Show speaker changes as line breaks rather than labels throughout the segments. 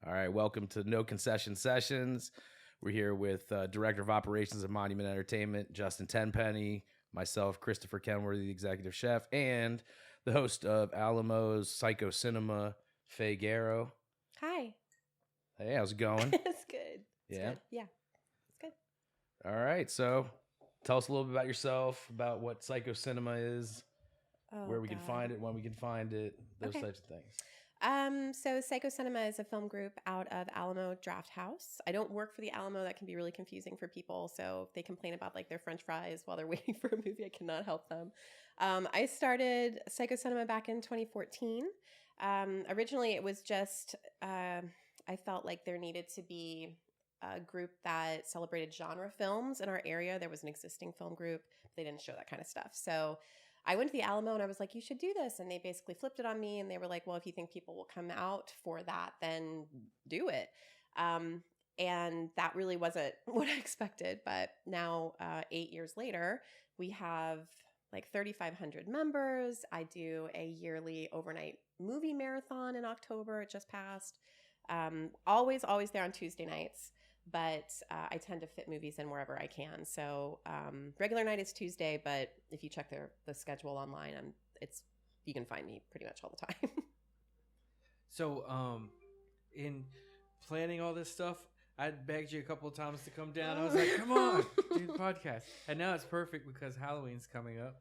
All right, welcome to No Concession Sessions. We're here with Director of Operations at Monument Entertainment, Justin Tenpenny, myself, Christopher Kenworthy, the Executive Chef, and the host of Alamo's Psycho Cinema, Faye Guerra.
Hi.
Hey, how's it going?
It's good.
Yeah?
Good. Yeah. It's good.
All right, so tell us a little bit about yourself, about what Psycho Cinema is, where we can find it, when we can find it, those types of things.
So Psycho Cinema is a film group out of Alamo Draft House. I don't work for the Alamo. That can be really confusing for people. So if they complain about like their French fries while they're waiting for a movie, I cannot help them. I started Psycho Cinema back in 2014. Originally, it was just, I felt like there needed to be a group that celebrated genre films in our area. There was an existing film group. But they didn't show that kind of stuff. So I went to the Alamo and I was like, you should do this. And they basically flipped it on me. And they were like, well, if you think people will come out for that, then do it. And that really wasn't what I expected. But now, 8 years later, we have like 3,500 members. I do a yearly overnight movie marathon in October. It just passed. Always there on Tuesday nights. But I tend to fit movies in wherever I can. So regular night is Tuesday, but if you check the schedule online, you can find me pretty much all the time.
So in planning all this stuff, I begged you a couple of times to come down. I was like, come on, do the podcast. And now it's perfect because Halloween's coming up.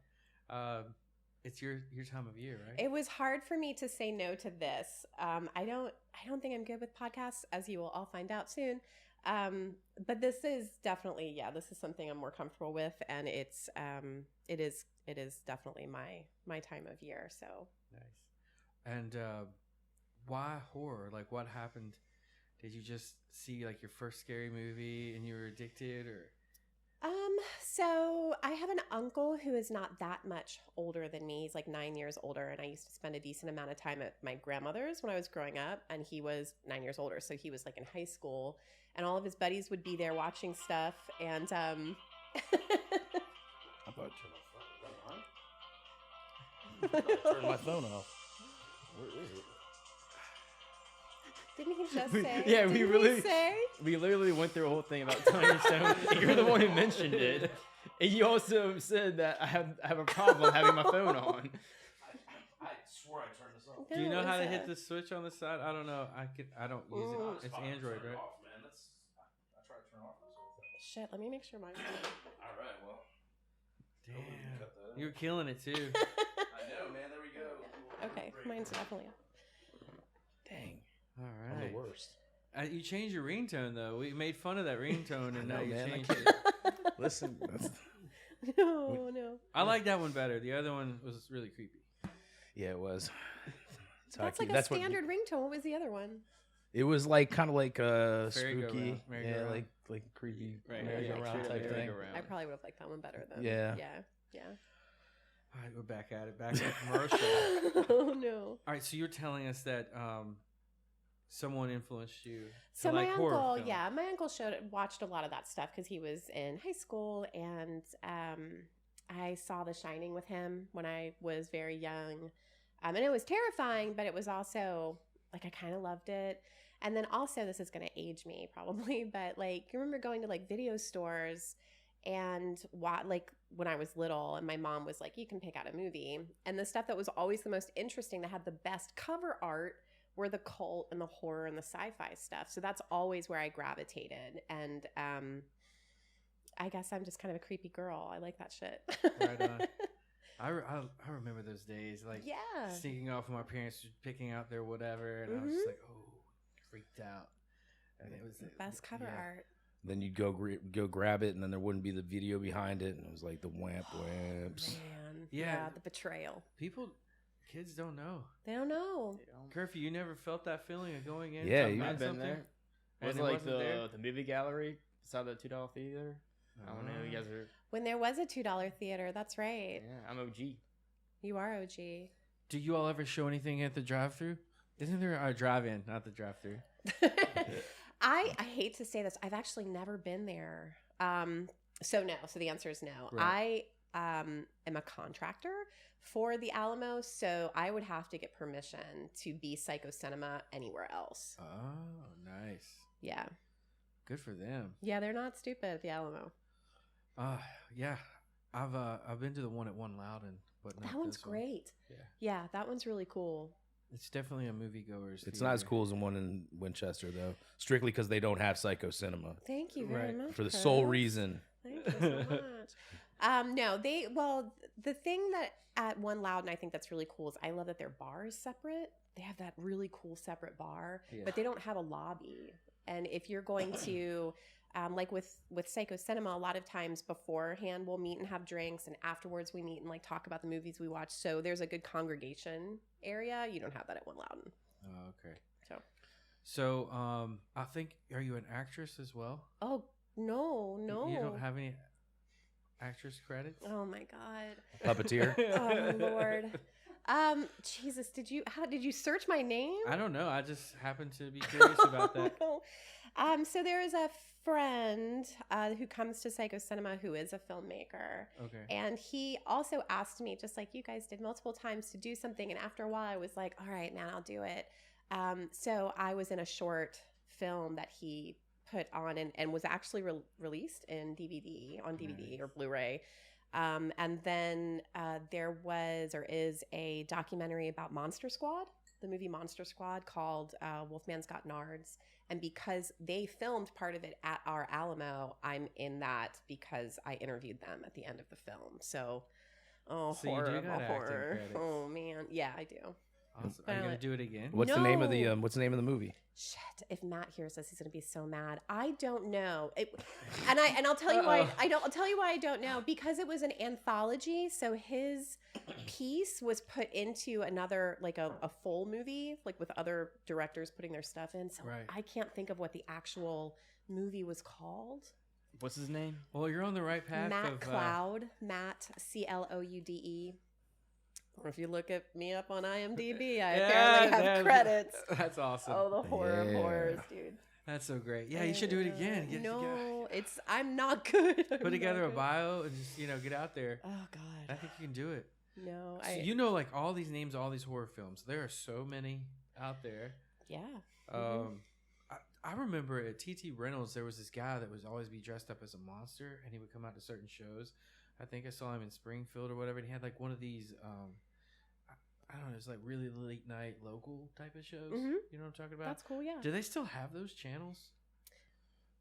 It's your time of year, right?
It was hard for me to say no to this. I don't think I'm good with podcasts, as you will all find out soon. But this is definitely, this is something I'm more comfortable with, and it is definitely my time of year. So
nice. And why horror? Like, what happened? Did you just see like your first scary movie and you were addicted, or?
So I have an uncle who is not that much older than me. He's like 9 years older. And I used to spend a decent amount of time at my grandmother's when I was growing up. And he was 9 years older. So he was like in high school and all of his buddies would be there watching stuff. And,
I thought I turned my phone off. Where is it?
Didn't he just say?
Yeah,
we
literally went through a whole thing about Tiny Stone. And you're the one who mentioned it. And you also said that I have a problem having my phone on.
I swore I turned this off.
Do you know how to hit the switch on the side? I don't know. I don't use it. It's Android, right?
Off, man. I tried to turn off this whole thing.
Shit, let me make sure mine's on.
All right, well.
Damn. You're killing it too.
I know, man. There we go.
Okay, mine's definitely on.
Dang.
All right.
I'm the worst.
You changed your ringtone though. We made fun of that ringtone, and now you changed it.
Listen.
No.
I like that one better. The other one was really creepy.
Yeah, it was.
That's like a standard ringtone. What was the other one?
It was like kind of like
spooky,
yeah, like creepy,
merry-go-round
type thing.
I probably would have liked that one better than.
Yeah.
All right, we're back at it. Back at commercial.
Oh no!
All right, so you're telling us that someone influenced you.
So
like
my
horror
uncle,
films.
my uncle watched a lot of that stuff because he was in high school, and I saw The Shining with him when I was very young, and it was terrifying, but it was also like I kind of loved it. And then also, this is going to age me probably, but like you remember going to like video stores and like when I was little, and my mom was like, "You can pick out a movie," and the stuff that was always the most interesting, that had the best cover art, were the cult and the horror and the sci-fi stuff. So that's always where I gravitated. And I guess I'm just kind of a creepy girl. I like that shit.
Right on. I remember those days, like sneaking off with my parents, picking out their whatever, and I was just like, oh, freaked out. And it was the
best cover art.
Then you'd go grab it, and then there wouldn't be the video behind it, and it was like the whamps.
Man, yeah, the betrayal.
Kids don't know.
They don't know.
Curfew, you never felt that feeling of going in?
Yeah,
I've been there. It was like the movie gallery beside the $2 theater. I don't know. You guys are.
When there was a $2 theater, that's right.
Yeah, I'm OG.
You are OG.
Do you all ever show anything at the drive-thru? Isn't there a drive-in, not the drive-thru?
I hate to say this. I've actually never been there. So no. So the answer is no.
Right.
I am a contractor for the Alamo, so I would have to get permission to be Psycho Cinema anywhere else.
Oh, Nice.
Yeah.
Good for them.
Yeah, they're not stupid at the Alamo.
Yeah. I've been to the one at One Loud and whatnot.
That one's great.
Yeah.
Yeah, that one's really cool.
It's definitely a moviegoer's.
It's not as cool as the one in Winchester, though, strictly because they don't have Psycho Cinema.
Thank you very much.
For the
Chris.
sole reason.
Thank you so much. No, the thing that at One Loud, and I think that's really cool, is I love that their bar is separate. They have that really cool separate bar, but they don't have a lobby. And if you're going to, like with Psycho Cinema, a lot of times beforehand we'll meet and have drinks, and afterwards we meet and like talk about the movies we watch. So there's a good congregation area. You don't have that at One Loudon.
Oh, okay. So I think, are you an actress as well?
Oh, no.
You don't have any actress credits?
Oh my God.
Puppeteer.
Oh Lord. Jesus, did you search my name?
I don't know. I just happened to be curious about that.
No. So there is a friend who comes to Psycho Cinema who is a filmmaker.
Okay.
And he also asked me, just like you guys did multiple times, to do something. And after a while, I was like, all right, man, I'll do it. So I was in a short film that he put on and was actually released in DVD, on DVD or Blu-ray. And then there was or is a documentary about Monster Squad, the movie Monster Squad, called Wolfman's Got Nards. And because they filmed part of it at our Alamo, I'm in that because I interviewed them at the end of the film. So, horror
you
of
do
a
got acting
horror.
credits.
Oh man, yeah, I do.
Awesome. Are you gonna do it again?
What's the name of the
No.
What's the name of the movie?
Shit! If Matt hears this, he's gonna be so mad. I don't know. I'll tell you why. I'll tell you why I don't know, because it was an anthology. So his piece was put into another, like a full movie, like with other directors putting their stuff in. So I can't think of what the actual movie was called.
What's his name?
Well, you're on the right path.
Matt Cloud. Matt Cloude. Or if you look at me up on IMDb, I apparently have credits.
That's awesome.
Oh, the horror of horrors, dude.
That's so great. Yeah, you should do it again.
I'm not good.
Put together a bio and just, get out there.
Oh, God.
I think you can do it.
No.
So like all these names, all these horror films. There are so many out there.
Yeah.
I remember at TT Reynolds, there was this guy that would always be dressed up as a monster, and he would come out to certain shows. I think I saw him in Springfield or whatever, and he had like one of these, I don't know, it's like really late night local type of shows.
Mm-hmm.
You know what I'm talking about?
That's cool, yeah.
Do they still have those channels?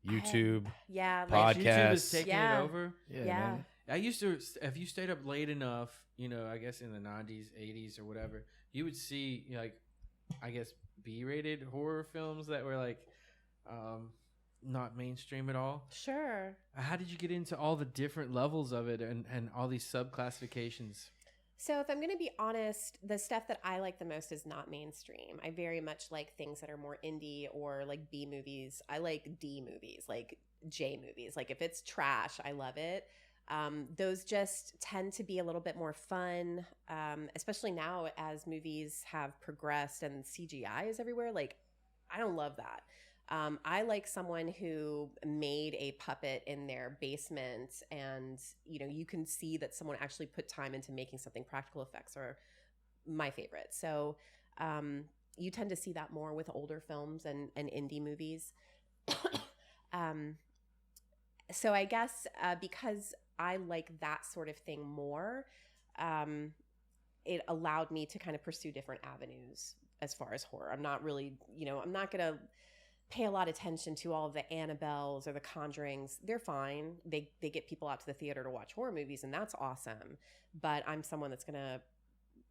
YouTube.
Yeah.
Like
YouTube is taking
Yeah.
it over.
Yeah.
Man.
I used to, if you stayed up late enough, I guess in the 90s, 80s or whatever, you would see I guess B-rated horror films that were like not mainstream at all.
Sure.
How did you get into all the different levels of it and all these sub-classifications?
So if I'm going to be honest, the stuff that I like the most is not mainstream. I very much like things that are more indie or like B movies. I like D movies, like J movies. Like if it's trash, I love it. Those just tend to be a little bit more fun, especially now as movies have progressed and CGI is everywhere. Like, I don't love that. I like someone who made a puppet in their basement and, you can see that someone actually put time into making something. Practical effects are my favorite. So you tend to see that more with older films and indie movies. So I guess because I like that sort of thing more, it allowed me to kind of pursue different avenues as far as horror. I'm not really, I'm not going to pay a lot of attention to all of the Annabelles or the Conjurings. They're fine. They get people out to the theater to watch horror movies, and that's awesome. But I'm someone that's going to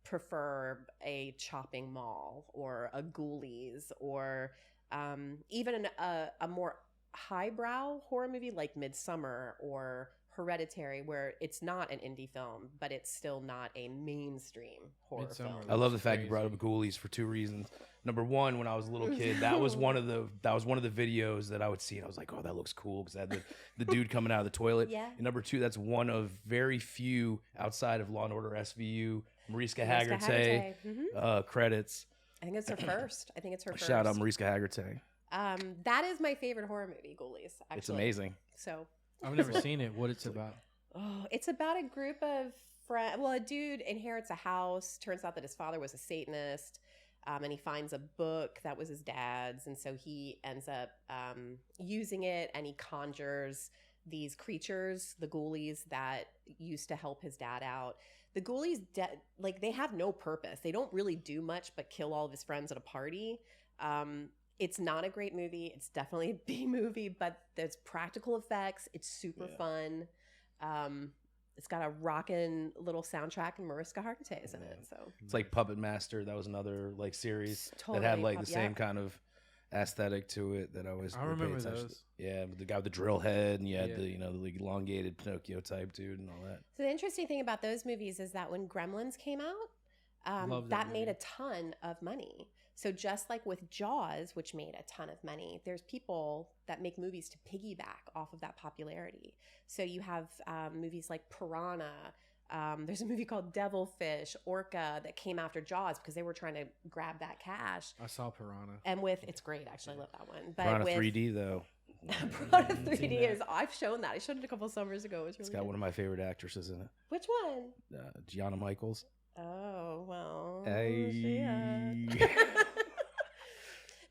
prefer a Chopping Mall or a Ghoulies or even a more highbrow horror movie like Midsommar or Hereditary, where it's not an indie film, but it's still not a mainstream horror film.
I love the fact you brought up Ghoulies for two reasons. Number one, when I was a little kid, that was one of the videos that I would see, and I was like, "Oh, that looks cool," because I had the dude coming out of the toilet.
Yeah.
And number two, that's one of very few outside of Law and Order SVU, Mariska Hargitay credits.
I think it's her first.
Shout out Mariska Hargitay.
That is my favorite horror movie, Ghoulies. Actually.
It's amazing.
So
I've never seen it. What it's about?
Oh, it's about a group of friends. Well, a dude inherits a house. Turns out that his father was a Satanist. And he finds a book that was his dad's, and so he ends up using it, and he conjures these creatures, the ghoulies, that used to help his dad out. The ghoulies, like, they have no purpose. They don't really do much but kill all of his friends at a party. It's not a great movie. It's definitely a B movie, but there's practical effects. It's super fun. It's got a rockin' little soundtrack, and Mariska Hargitay is in it. So
It's like Puppet Master. That was another like series
Totally
that had like the
yeah.
same kind of aesthetic to it that I always
I
would pay
remember
attention to.
those.
Yeah, with the guy with the drill head, and you had
Yeah.
the the like, elongated Pinocchio type dude and all that.
So the interesting thing about those movies is that when Gremlins came out,
Love
that
that
made
movie.
a ton of money. So just like with Jaws, which made a ton of money, there's people that make movies to piggyback off of that popularity. So you have movies like Piranha. There's a movie called Devilfish, Orca, that came after Jaws because they were trying to grab that cash.
I saw Piranha.
And it's great, actually. I love that one. But
Piranha
with
3D though.
Piranha
Seen
3D
that.
is, I've shown that. I showed it a couple summers ago. It was really
It's got
good.
one of my favorite actresses in it,
Which one?
Gianna Michaels.
Oh, well.
Hey.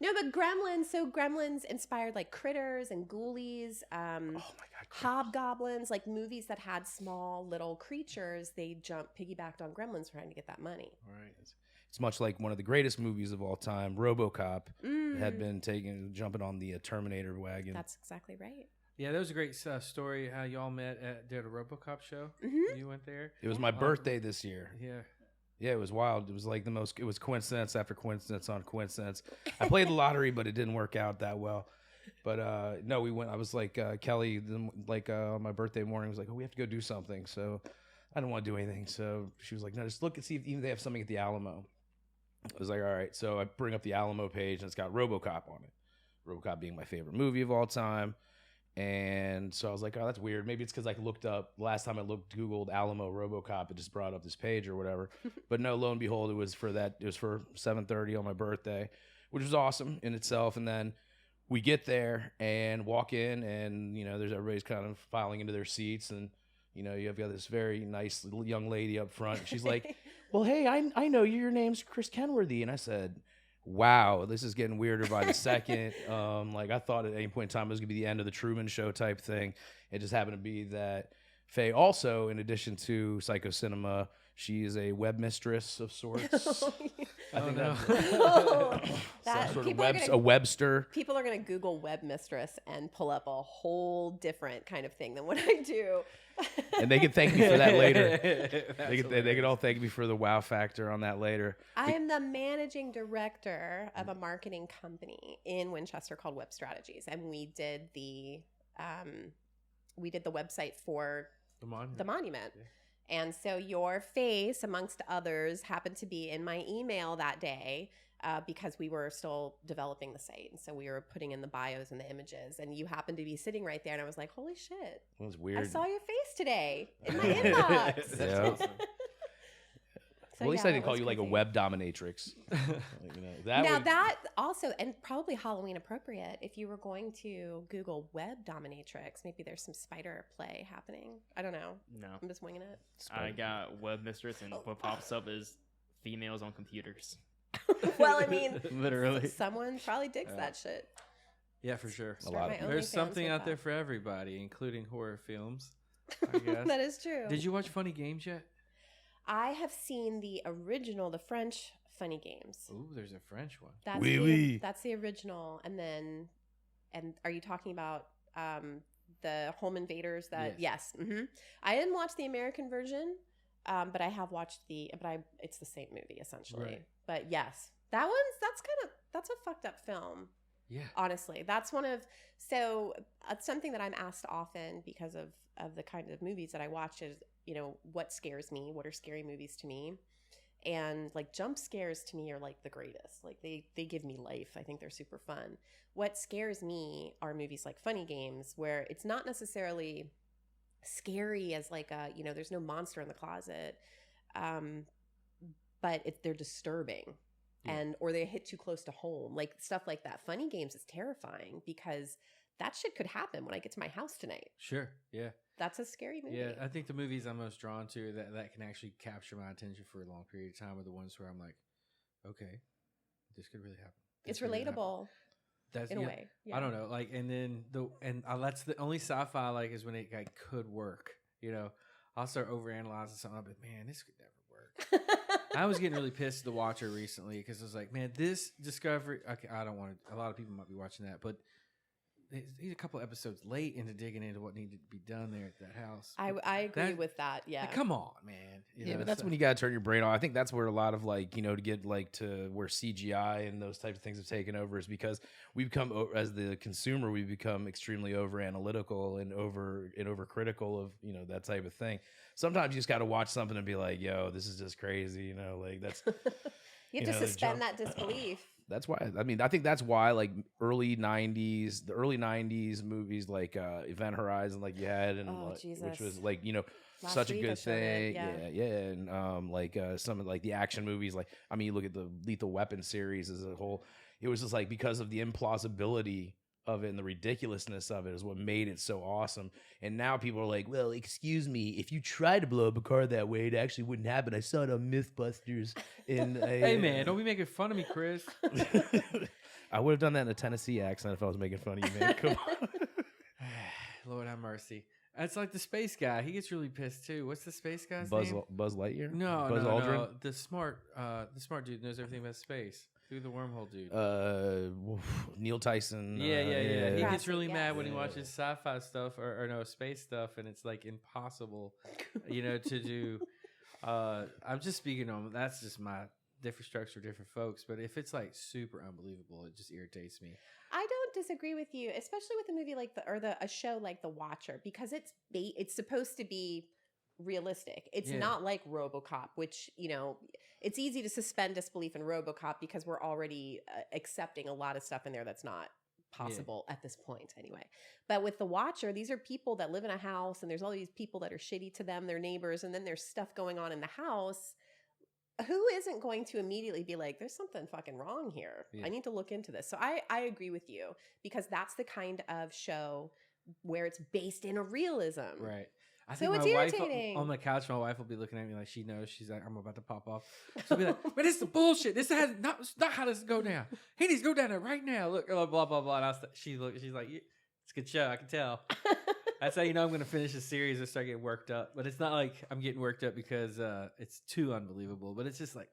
No, but Gremlins. So Gremlins inspired like Critters and Ghoulies,
Oh my god.
Hobgoblins, like movies that had small little creatures. They piggybacked on Gremlins trying to get that money.
Right. It's much like one of the greatest movies of all time, RoboCop,
Mm.
had been jumping on the Terminator wagon.
That's exactly right.
Yeah, that was a great story how y'all met at the RoboCop show.
Mhm.
You went there.
It was my birthday this year.
Yeah.
Yeah, it was wild. It was like it was coincidence after coincidence on coincidence. I played the lottery, but it didn't work out that well. But no, we went. I was like, Kelly, on my birthday morning, was like, oh, we have to go do something. So I didn't want to do anything. So she was like, no, just look and see if even they have something at the Alamo. I was like, all right. So I bring up the Alamo page, and it's got RoboCop on it. RoboCop being my favorite movie of all time. And so I was like, oh, that's weird. Maybe it's because I looked up, last time I Googled Alamo RoboCop, it just brought up this page or whatever. But no, lo and behold, it was for 7:30 on my birthday, which was awesome in itself. And then we get there and walk in, and, there's everybody's kind of filing into their seats. And, you've got this very nice little young lady up front. And she's like, well, hey, I know you. Your name's Chris Kenworthy. And I said, wow, this is getting weirder by the second. I thought at any point in time it was going to be the end of the Truman Show type thing. It just happened to be that Faye also, in addition to Psycho Cinema, she is a web mistress of sorts. I think
no.
That,
some sort of
people, are
a
gonna,
webster.
people are going to Google web mistress and pull up a whole different kind of thing than what I do.
And they can thank me for that later.
That's
They could all thank me for the wow factor on that later.
I am the managing director of a marketing company in Winchester called Web Strategies, and we did the website for the monument.
Yeah.
And so your face, amongst others, happened to be in my email that day because we were still developing the site, and so we were putting in the bios and the images, and you happened to be sitting right there, and I was like, "Holy shit!
It was weird.
I saw your face today in my inbox."
That's
Yeah.
awesome.
So,
Well, at least
yeah,
I didn't
that
call
was
you like a
crazy.
web dominatrix.
That also, and probably Halloween appropriate, if you were going to Google web dominatrix, maybe there's some spider play happening. I don't know.
No.
I'm just winging it.
I got web mistress, and what pops up is females on computers.
Well, I mean,
Literally.
someone probably digs that shit.
Yeah, for sure.
Start
lot
my
of-
There's
OnlyFans
something
with
out there
that.
for everybody, including horror films. I guess.
That is true.
Did you watch Funny Games yet?
I have seen the original, the French Funny Games.
Ooh, there's a French one.
That's
Oui,
the,
oui.
That's the original. And are you talking about the home invaders? Yes. I didn't watch the American version, but I have watched it's the same movie essentially.
Right.
But yes, that's a fucked up film.
Yeah.
Honestly, that's something that I'm asked often because of the kind of movies that I watch is, what scares me? What are scary movies to me? And like jump scares to me are like the greatest. Like they give me life. I think they're super fun. What scares me are movies like Funny Games, where it's not necessarily scary as like there's no monster in the closet, but they're disturbing.
Yeah.
Or they hit too close to home, like stuff like that. Funny Games is terrifying because that shit could happen when I get to my house tonight.
Sure. Yeah.
That's a scary movie.
Yeah. I think the movies I'm most drawn to that can actually capture my attention for a long period of time are the ones where I'm like, okay, this could really happen.
It's
This could really happen.
relatable
That's
in a
yeah,
way.
I don't know, like, and then that's the only sci-fi I like is when it like could work. You know, I'll start overanalyzing something. I'll be, man, this could never work. I was getting really pissed at The Watcher recently because I was like, man, this Discovery. Okay, I don't want to. A lot of people might be watching that, but he's a couple episodes late into digging into what needed to be done there at that house.
I agree with that. Yeah.
Like, come on, man. You
Yeah,
know,
but that's
so-
when you gotta turn your brain off. I think that's where a lot of like, you know, to get like to where CGI and those types of things have taken over is because we become, as the consumer, we become extremely over analytical and over critical of, you know, that type of thing. Sometimes you just got to watch something and be like, yo, this is just crazy, you know, like that's.
You have to suspend that disbelief.
That's why, I mean, I think that's why like the early 90s movies like Event Horizon, like you had, and which was like, you know,
Last
such a
week I
good
showed it,
thing. Yeah. And like some of like the action movies, like, I mean, you look at the Lethal Weapon series as a whole, it was just like because of the implausibility of it and the ridiculousness of it is what made it so awesome. And now people are like, well, excuse me, if you try to blow up a car that way, it actually wouldn't happen. I saw it on Mythbusters.
Hey man, don't be making fun of me, Chris.
I would have done that in a Tennessee accent if I was making fun of you, man. Come on.
Lord have mercy. It's like the space guy. He gets really pissed too. What's the space guy's
Buzz
name?
Lightyear?
No,
Buzz Aldrin?
no. The smart dude knows everything about space. Through the wormhole dude.
Neil Tyson.
Yeah. He
Yes,
gets really
yes.
mad when he watches sci-fi stuff or no space stuff, and it's like impossible, you know, to do. I'm just speaking on that's just my different strokes for different folks. But if it's like super unbelievable, it just irritates me.
I don't disagree with you, especially with a movie like a show like The Watcher, because it's supposed to be realistic. It's not like RoboCop, which, you know, it's easy to suspend disbelief in RoboCop because we're already accepting a lot of stuff in there that's not possible at this point anyway. But with The Watcher, these are people that live in a house and there's all these people that are shitty to them, their neighbors, and then there's stuff going on in the house. Who isn't going to immediately be like, there's something fucking wrong here. I need to look into this. So I agree with you because that's the kind of show where it's based in a realism.
Right. I
So
think
it's
my wife
irritating.
on the couch, my wife will be looking at me like she knows. She's like, I'm about to pop off. She'll be like, but this is bullshit. This is not how this go down. He needs to go down there right now. Look, blah, blah, blah. And she's like, it's a good show. I can tell. That's how you know I'm going to finish the series and start getting worked up. But it's not like I'm getting worked up because it's too unbelievable. But it's just like,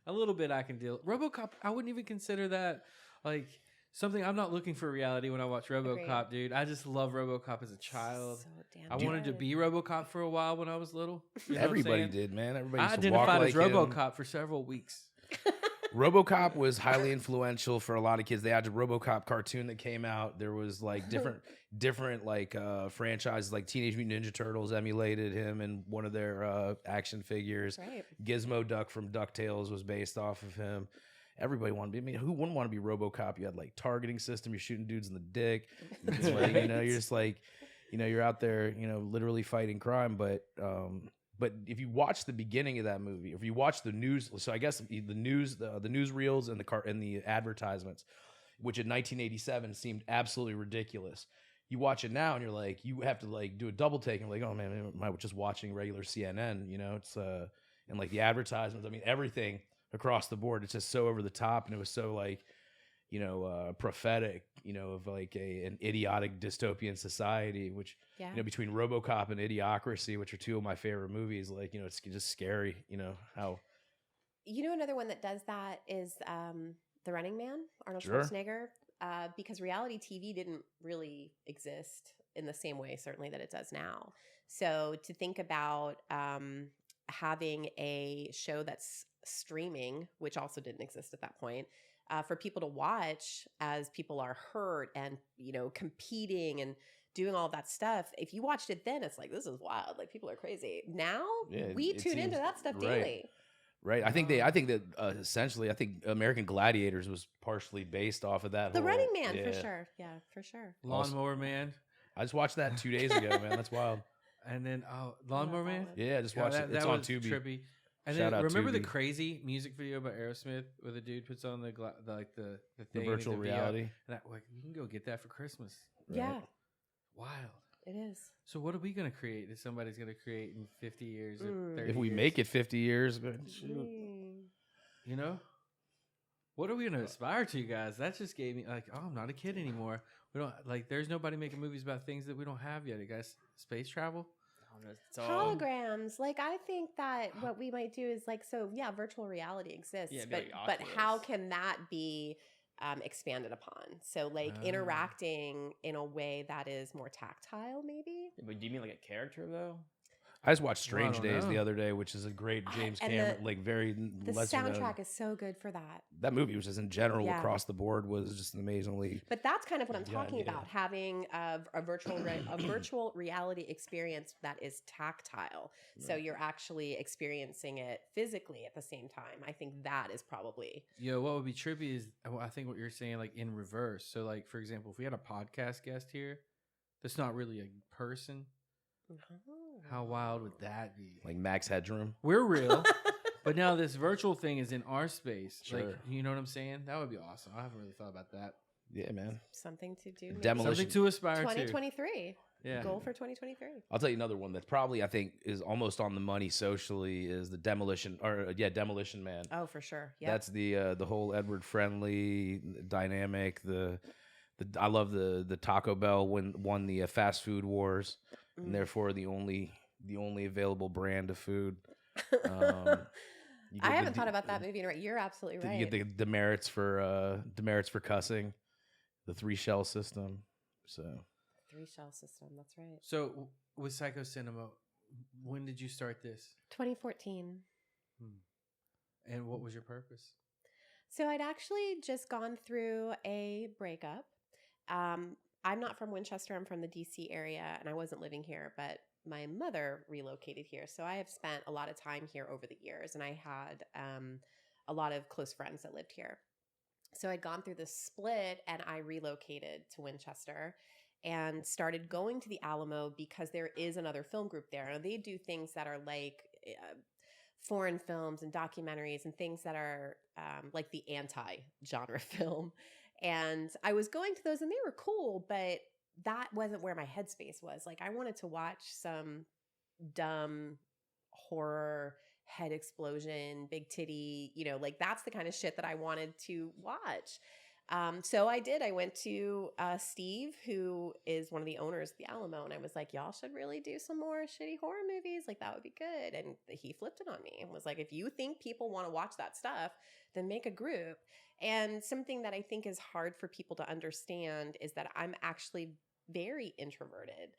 a little bit I can deal. RoboCop, I wouldn't even consider that like something. I'm not looking for reality when I watch RoboCop, dude. I just love RoboCop as a child.
So damn
I wanted to be RoboCop for a while when I was little. You know what I'm
Everybody
saying?
did, man. Everybody
I
used to walk
identified
like
as
him.
RoboCop for several weeks.
RoboCop was highly influential for a lot of kids. They had a RoboCop cartoon that came out. There was like different like franchises, like Teenage Mutant Ninja Turtles emulated him in one of their action figures.
Right.
Gizmo Duck from DuckTales was based off of him. Everybody wanted to be. I mean, who wouldn't want to be RoboCop? You had like targeting system. You're shooting dudes in the dick. It's like, you know, you're just like, you know, you're out there, you know, literally fighting crime. But if you watch the beginning of that movie, if you watch the news, so I guess the newsreels and the advertisements, which in 1987 seemed absolutely ridiculous. You watch it now and you're like, you have to like do a double take and like, oh man, am I just watching regular CNN? You know, it's and like the advertisements. I mean, everything across the board. It's just so over the top, and it was so like, you know, prophetic, you know, of like an idiotic dystopian society, which, you know, between RoboCop and Idiocracy, which are two of my favorite movies, like, you know, it's just scary, you know, how.
You know, another one that does that is The Running Man, Arnold
Sure.
Schwarzenegger, because reality TV didn't really exist in the same way, certainly, that it does now. So to think about having a show that's streaming, which also didn't exist at that point, for people to watch as people are hurt and, you know, competing and doing all that stuff. If you watched it then, it's like, this is wild. Like, people are crazy. Now, we tune into that stuff daily.
Right. I think that essentially, I think American Gladiators was partially based off of that.
The
whole,
Running Man, for sure. Yeah, for sure.
Lawnmower Man.
I just watched that 2 days ago, man. That's wild.
And then Lawnmower Man.
Yeah, just watch it. It's on
was
Tubi.
Trippy. And
Shout
then
out
remember the
Tubi.
crazy music video by Aerosmith where the dude puts on the thing
The
and
virtual
it's a VR.
reality.
And like, you can go get that for Christmas.
Right.
Yeah,
Wild.
it is.
So what are we gonna create that somebody's gonna create in 50 years or 30
If we
years?
make it 50 years, but shoot.
Mm.
You know? What are we gonna aspire to, you guys? That just gave me like, oh, I'm not a kid anymore. We don't like. There's nobody making movies about things that we don't have yet. You guys, space travel.
I don't know, it's all-
Holograms. Like, I think that what we might do is like, so yeah, virtual reality exists,
Yeah, it'd
but
be like
but how
Oculus.
can that be expanded upon? So like
Ah.
interacting in a way that is more tactile, maybe.
But do you mean like a character though?
I just watched Strange
don't
Days the
know.
other day, which is a great James
and
Cameron, like very
The
lesser known.
soundtrack is so good for that.
That movie was just in general
Yeah.
across the board was just amazingly.
But that's kind of what I'm
Yeah,
talking
yeah.
about, having a virtual reality experience that is tactile. So you're actually experiencing it physically at the same time. I think that is probably
Yo, what would be trippy is I think what you're saying, like in reverse. So, like for example, if we had a podcast guest here, that's not really a person. How wild would that be?
Like Max Headroom.
We're real, but now this virtual thing is in our space. Like,
Sure.
you know what I'm saying? That would be awesome. I haven't really thought about that.
Yeah, man.
something to do. maybe.
Demolition.
Something to aspire to.
2023.
Yeah.
Goal for 2023.
I'll tell you another one that probably I think is almost on the money socially is the Demolition Man.
Oh, for sure. Yeah.
That's the whole Edward Friendly dynamic. I love the Taco Bell won the fast food wars, and therefore the only available brand of food. You
I
get
haven't
the
thought about that movie. You're absolutely right.
You get the demerits for cussing, the 3 shell system. So
3 shell system. That's right.
So, with Psycho Cinema, when did you start this?
2014.
And what was your purpose?
So I'd actually just gone through a breakup. I'm not from Winchester. I'm from the DC area, and I wasn't living here, but my mother relocated here. So I have spent a lot of time here over the years, and I had a lot of close friends that lived here. So I'd gone through this split, and I relocated to Winchester and started going to the Alamo because there is another film group there. And they do things that are like foreign films and documentaries and things that are like the anti-genre film. And I was going to those and they were cool, but that wasn't where my headspace was. Like, I wanted to watch some dumb horror, head explosion, big titty, like that's the kind of shit that I wanted to watch. So I did. I went to Steve, who is one of the owners of the Alamo, and I was like, y'all should really do some more shitty horror movies. Like, that would be good. And he flipped it on me and was like, if you think people want to watch that stuff, then make a group. And something that I think is hard for people to understand is that I'm actually very introverted.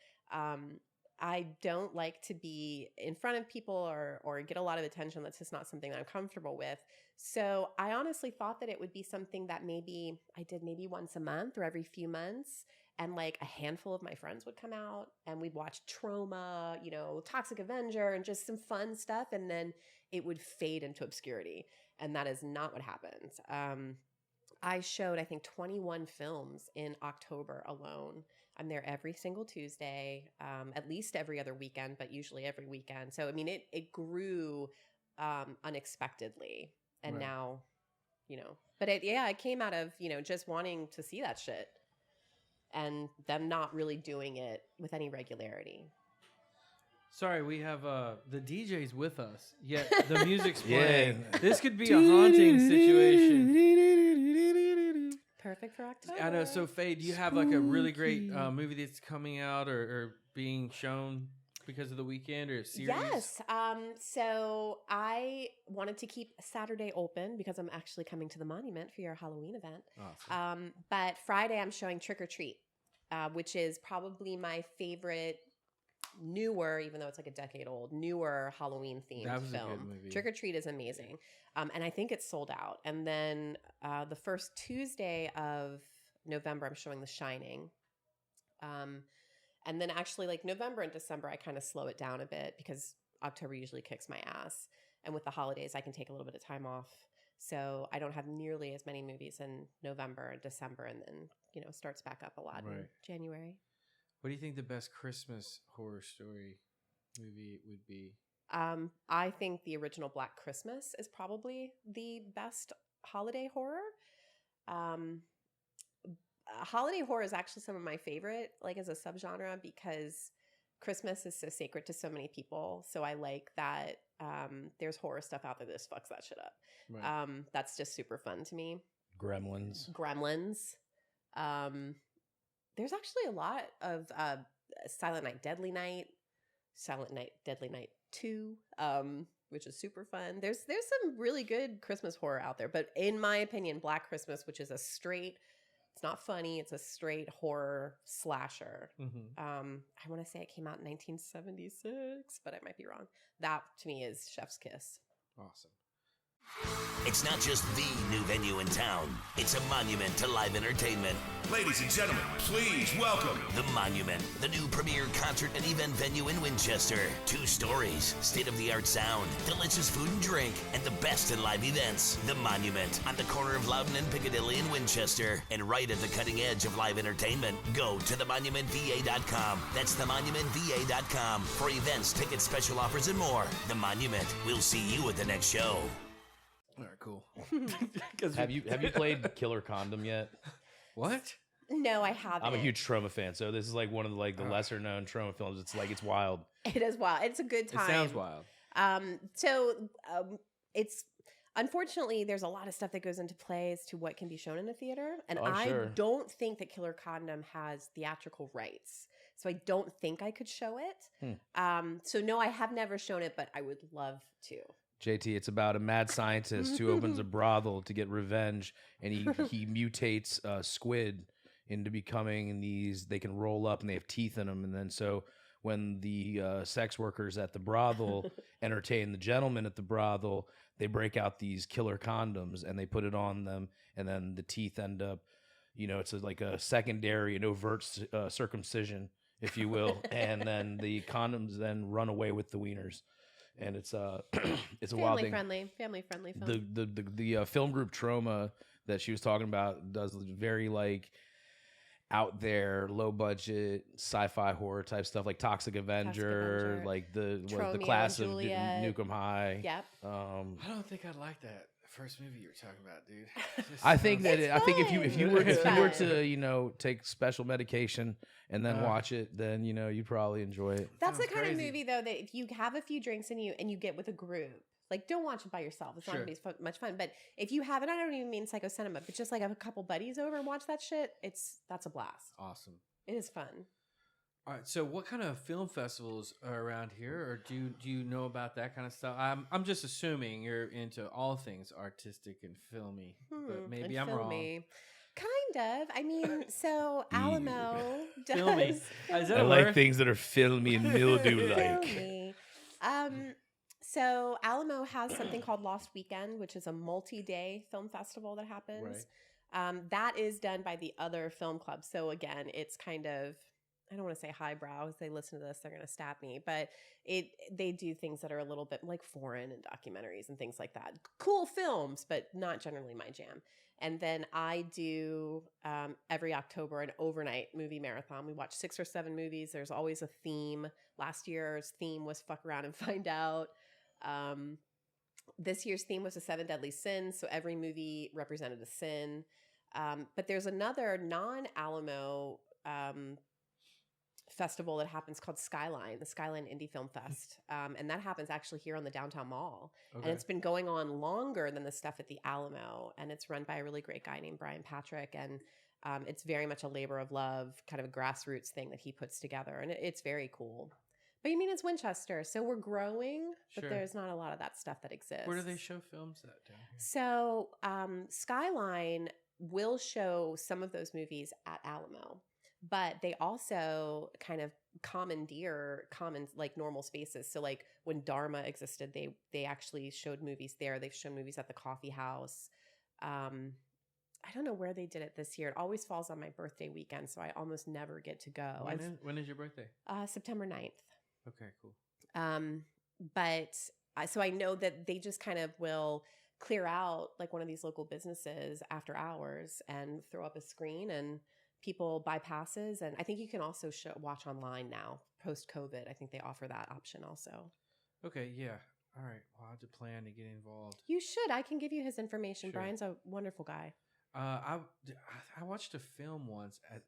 I don't like to be in front of people or get a lot of attention. That's just not something that I'm comfortable with. So I honestly thought that it would be something that maybe I did maybe once a month or every few months. And like a handful of my friends would come out and we'd watch Trauma, Toxic Avenger, and just some fun stuff. And then it would fade into obscurity. And that is not what happened. I showed, I think, 21 films in October alone. I'm there every single Tuesday, at least every other weekend, but usually every weekend. So, I mean, it grew unexpectedly. And
Right.
now, but it came out of, just wanting to see that shit and them not really doing it with any regularity.
Sorry, we have the DJ's with us, yet the music's
Yeah.
playing. This could be a haunting situation.
Perfect for October.
I know. So, Faye, do you have like a really great movie that's coming out or being shown because of the weekend or a series?
Yes. So I wanted to keep Saturday open because I'm actually coming to the Monument for your Halloween event.
Awesome.
But Friday I'm showing Trick or Treat, which is probably my favorite newer, even though it's like a decade old, newer Halloween themed
That was a
film.
good movie.
Trick or Treat is amazing. And I think it's sold out. And then the first Tuesday of November, I'm showing The Shining. And then actually like November and December, I kind of slow it down a bit because October usually kicks my ass. And with the holidays, I can take a little bit of time off. So I don't have nearly as many movies in November and December, and then, starts back up a lot in
Right.
January.
What do you think the best Christmas horror story movie would be?
I think the original Black Christmas is probably the best holiday horror. Holiday horror is actually some of my favorite, like as a subgenre, because Christmas is so sacred to so many people. So I like that there's horror stuff out there that just fucks that shit up.
Right.
That's just super fun to me.
Gremlins.
There's actually a lot of Silent Night, Deadly Night, Silent Night, Deadly Night 2, which is super fun. There's some really good Christmas horror out there. But in my opinion, Black Christmas, which is a straight, it's not funny, it's a straight horror slasher. I want to say it came out in 1976, but I might be wrong. That, to me, is Chef's Kiss.
Awesome.
It's not just the new venue in town. It's a monument to live entertainment.
Ladies and gentlemen, please welcome
The Monument, the new premier concert and event venue in Winchester. 2 stories, state-of-the-art sound, delicious food and drink, and the best in live events. The Monument, on the corner of Loudon and Piccadilly in Winchester, and right at the cutting edge of live entertainment. Go to themonumentva.com. That's themonumentva.com for events, tickets, special offers, and more. The Monument. We'll see you at the next show.
All right, cool.
Have you played Killer Condom yet?
What?
No, I haven't.
I'm a huge Trauma fan, so this is like one of the lesser known Trauma films. It's wild.
It is wild. It's a good time.
It sounds wild.
It's unfortunately there's a lot of stuff that goes into play as to what can be shown in a theater, and I
Sure.
don't think that Killer Condom has theatrical rights, so I don't think I could show it. So no, I have never shown it, but I would love to.
JT, it's about a mad scientist who opens a brothel to get revenge, and he mutates squid into becoming these. They can roll up and they have teeth in them, and then so when the sex workers at the brothel entertain the gentlemen at the brothel, they break out these killer condoms and they put it on them, and then the teeth end up, it's like a secondary and overt circumcision, if you will, and then the condoms then run away with the wieners. And it's it's a wild thing.
Family friendly film.
The film group Trauma that she was talking about does very like out there, low budget sci-fi horror type stuff, like Toxic Avenger, like the class of Nuke 'Em High.
Yep.
I don't think I'd like that first movie you were talking about, dude.
I think if you were
fun.
to take special medication and then watch it, then you'd probably enjoy it.
That's the
Sounds
kind of
crazy.
movie though that if you have a few drinks in you and you get with a group, like don't watch it by yourself. It's not gonna be much fun. But if you have, and I don't even mean psycho cinema, but just like have a couple buddies over and watch that shit, that's a blast.
Awesome.
It is fun.
All right, so what kind of film festivals are around here, or do you know about that kind of stuff? I'm just assuming you're into all things artistic and filmy, but maybe I'm wrong.
Kind of. I mean, so Alamo does.
Filmy. Is that
I
a
like
word?
things that are filmy and mildew-like.
Filmy. So Alamo has something called Lost Weekend, which is a multi-day film festival that happens. That is done by the other film clubs. So again, it's kind of, I don't want to say highbrow. If they listen to this, they're going to stab me. But they do things that are a little bit like foreign and documentaries and things like that. Cool films, but not generally my jam. And then I do every October an overnight movie marathon. We watch 6 or 7 movies. There's always a theme. Last year's theme was Fuck Around and Find Out. This year's theme was the 7 Deadly Sins. So every movie represented a sin. But there's another non-Alamo festival that happens called Skyline, the Skyline Indie Film Fest. And that happens actually here on the downtown mall.
Okay.
And it's been going on longer than the stuff at the Alamo. And it's run by a really great guy named Brian Patrick. And it's very much a labor of love, kind of a grassroots thing that he puts together. And it's very cool. But you mean it's Winchester, so we're growing, but
Sure.
there's not a lot of that stuff that exists.
Where do they show films at down here?
So Skyline will show some of those movies at Alamo, but they also kind of commandeer like normal spaces. So like when Dharma existed, they actually showed movies there. They've shown movies at the Coffee House. I don't know where they did it this year. It always falls on my birthday weekend, so I almost never get to go.
When is your birthday?
September 9th.
Okay, cool.
So I know that they just kind of will clear out like one of these local businesses after hours and throw up a screen, and people buy passes. And I think you can also watch online now post COVID. I think they offer that option also.
Okay, yeah. All right. Well, I'll have to plan to get involved.
You should. I can give you his information.
Sure.
Brian's a wonderful guy.
I watched a film once at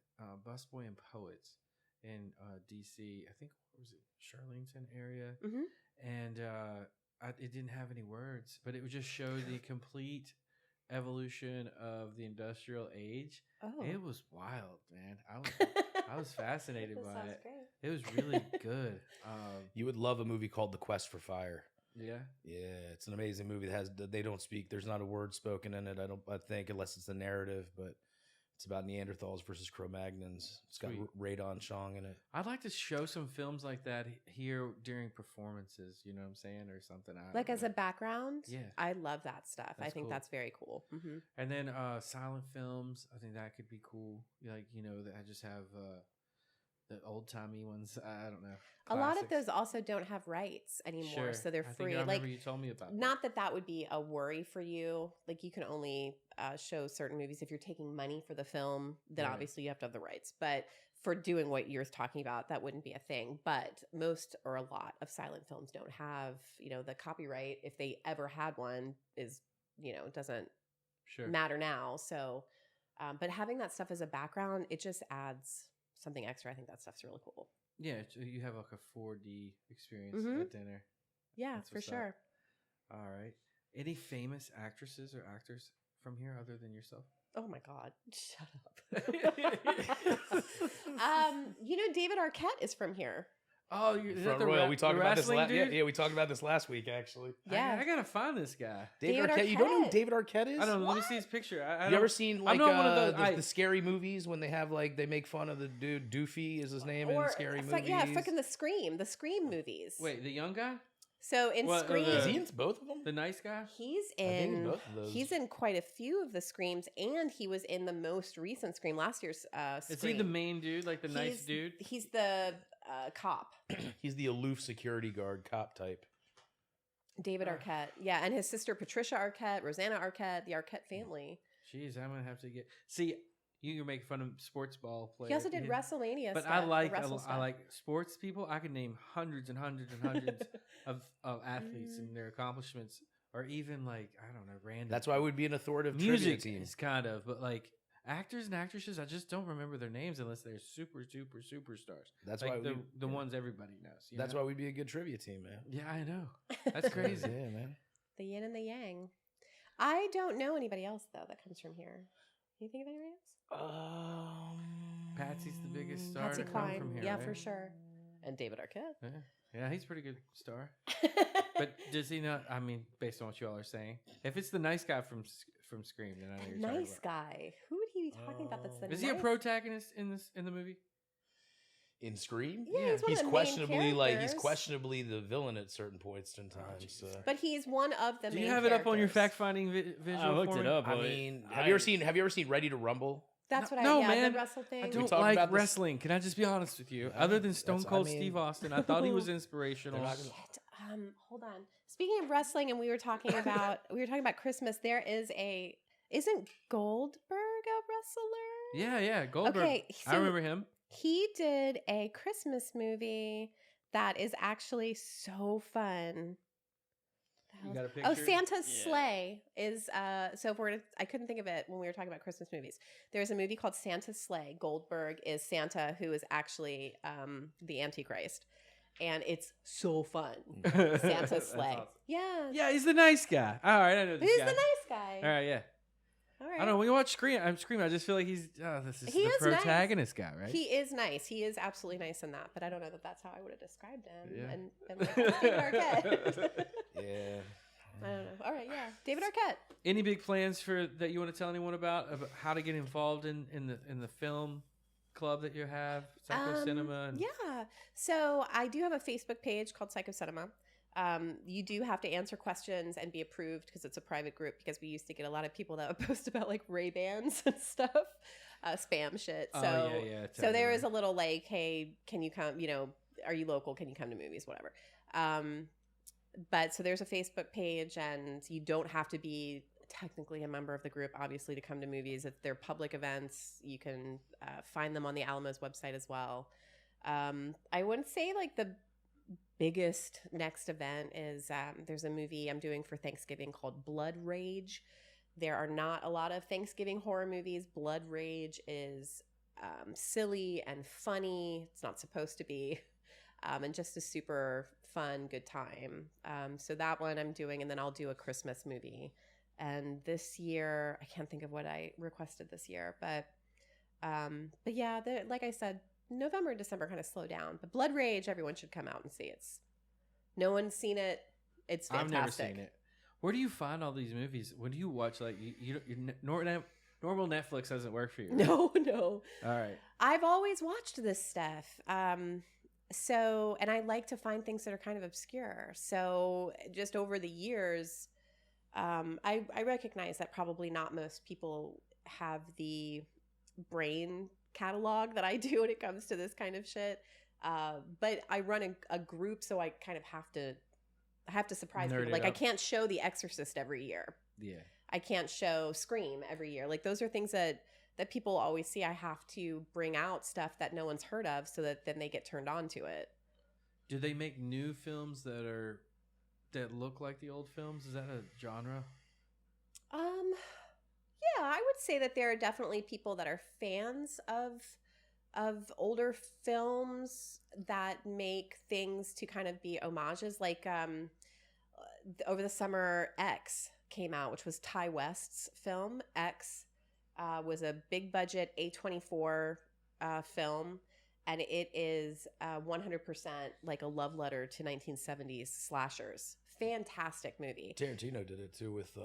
Busboy and Poets in DC. I think what was it, Charlington area,
Mhm.
and it didn't have any words, but it would just show the complete evolution of the industrial age.
Oh.
It was wild, man. I was fascinated
That
by
sounds
it.
great.
It was really good.
You would love a movie called The Quest for Fire.
Yeah.
Yeah, it's an amazing movie that has they don't speak. There's not a word spoken in it. I think unless it's the narrative, but it's about Neanderthals versus Cro-Magnons. It's got
Sweet.
Radon Chong in it.
I'd like to show some films like that here during performances. You know what I'm saying, or something.
Like as a background?
Yeah.
I love that stuff. I
That's
think
cool.
that's very cool. Mm-hmm.
And then silent films. I think that could be cool. Like that I just have the old timey ones. I don't know.
A lot of
Classics.
those also don't have rights anymore,
Sure.
so they're
I think
free.
I
Like,
remember you told me about that.
not that would be a worry for you. Like, you can only show certain movies if you're taking money for the film. Then
Right.
obviously you have to have the rights. But for doing what you're talking about, that wouldn't be a thing. But most or a lot of silent films don't have, the copyright. If they ever had one, is doesn't
Sure.
matter now. So, but having that stuff as a background, it just adds something extra. I think that stuff's really cool.
Yeah, so you have like a 4D experience
Mhm.
at dinner.
Yeah,
That's
for
what's up.
sure.
All right. Any famous actresses or actors from here other than yourself?
Oh my God! Shut up. David Arquette is from here.
Oh, is that
Front
the
row. We talked about this.
wrestling dude?
Yeah, we talked about this last week actually.
Yeah.
I gotta find this guy.
David
Arquette. You don't know who
Arquette.
David Arquette is?
I don't know. Let me see his picture. I
You
don't-
ever seen like
I'm not one of those.
the scary movies when they have like they make fun of the dude Doofy is his name in scary movies?
Yeah, fucking the Scream movies.
Wait, the young guy,
So in
Well,
Scream,
Is he in both of them?
the nice guy.
he's
I think
in
both of those.
he's in quite a few of the Screams, and he was in the most recent Scream, last year's Scream.
Is he the main dude, like the nice dude?
He's the cop,
He's the aloof security guard cop type.
David Arquette. Yeah, and his sister Patricia Arquette, Rosanna Arquette, the Arquette family.
Jeez, I'm gonna have to get. See, you can make fun of sports ball players.
He also did
Yeah.
WrestleMania
But
stuff.
I
the
like
wrestle
I
stuff.
like sports people. I can name hundreds and hundreds and hundreds of athletes and their accomplishments, or even like I don't know, random.
That's why we'd be an authoritative trivia
music
team.
is kind of, but like actors and actresses, I just don't remember their names unless they're superstars.
That's
like
why
the ones everybody knows.
That's why we'd be a good trivia team, man.
Yeah, I know. That's crazy.
Yeah, man.
the yin and the yang. I don't know anybody else though that comes from here. You think of anybody else?
Patsy's the biggest star
Patsy
to come
Cline,
from here.
yeah,
right?
for sure. And David Arquette.
Yeah, he's a pretty good star. But does he not? I mean, based on what you all are saying, if it's the nice guy from Scream, then I know you're talking
nice
about.
guy. Who would he be talking about? That's the
Is he a
nice-
protagonist in the movie?
In Scream?
Yeah, he's one
he's
of the main
questionably
characters.
the villain at certain points in time. So.
But he's one of the
Do
main
you have it up on your
characters.
fact finding visual?
I looked
for
it
me?
up.
I
but
mean, have you ever seen Ready to Rumble?
That's what
No,
I
man.
the wrestle thing.
I don't
talked
like
about this-
wrestling. Can I just be honest with you? Other than Stone
That's- I
Cold
mean-
Steve Austin, I thought he was inspirational.
They're not gonna-
Shit. Hold on. Speaking of wrestling, and we were talking about Christmas. There is isn't Goldberg a wrestler?
Yeah, Goldberg.
Okay,
I
so-
remember him.
He did a Christmas movie that is actually so fun.
You got a
Oh,
picture?
Santa's
Yeah.
Sleigh is so if we're I couldn't think of it when we were talking about Christmas movies. There's a movie called Santa's Sleigh. Goldberg is Santa, who is actually the Antichrist. And it's so fun. Santa's
That's
Sleigh.
awesome.
Yeah.
Yeah, he's the nice guy. All right, I know this
He's
guy.
the nice guy.
All right, yeah.
All
I
right.
don't know. When you watch Scream, I just feel like he's this is
He
the
is nice.
protagonist guy, right?
He is nice. He is absolutely nice in that, but I don't know that that's how I would have described him.
Yeah.
And like, that's David Arquette.
Yeah.
I don't know. All right, yeah, David Arquette.
Any big plans that you want to tell anyone about how to get involved in the film club that you have, Psycho Cinema? And
Yeah. So I do have a Facebook page called Psycho Cinema. You do have to answer questions and be approved because it's a private group, because we used to get a lot of people that would post about like Ray-Bans and stuff, spam shit. So,
Oh, yeah,
so there is a little like, hey, can you come, are you local? Can you come to movies? Whatever. But so there's a Facebook page, and you don't have to be technically a member of the group, obviously, to come to movies. If they're public events, you can find them on the Alamo's website as well. I wouldn't say like the biggest next event is there's a movie I'm doing for Thanksgiving called Blood Rage. There are not a lot of Thanksgiving horror movies. Blood Rage is silly and funny. It's not supposed to be. And just a super fun, good time. So that one I'm doing, and then I'll do a Christmas movie. And this year, I can't think of what I requested this year, but yeah, like I said, November and December kind of slow down. But Blood Rage, everyone should come out and see. No one's seen it. It's fantastic.
I've never seen it. Where do you find all these movies? When do you watch like normal Netflix doesn't work for you? Right?
No.
All right.
I've always watched this stuff. So, and I like to find things that are kind of obscure. So just over the years, I recognize that probably not most people have the brain catalog that I do when it comes to this kind of shit. But I run a group, so I kind of have to surprise
Nerd
people. Like
it
I
up.
can't show The Exorcist every year.
Yeah.
I can't show Scream every year. Like those are things that people always see. I have to bring out stuff that no one's heard of so that then they get turned on to it.
Do they make new films that look like the old films? Is that a genre?
Yeah, I would say that there are definitely people that are fans of older films that make things to kind of be homages. Like over the summer, X came out, which was Ty West's film. X was a big budget A24 film, and it is 100% like a love letter to 1970s slashers. Fantastic movie.
Tarantino did it too with the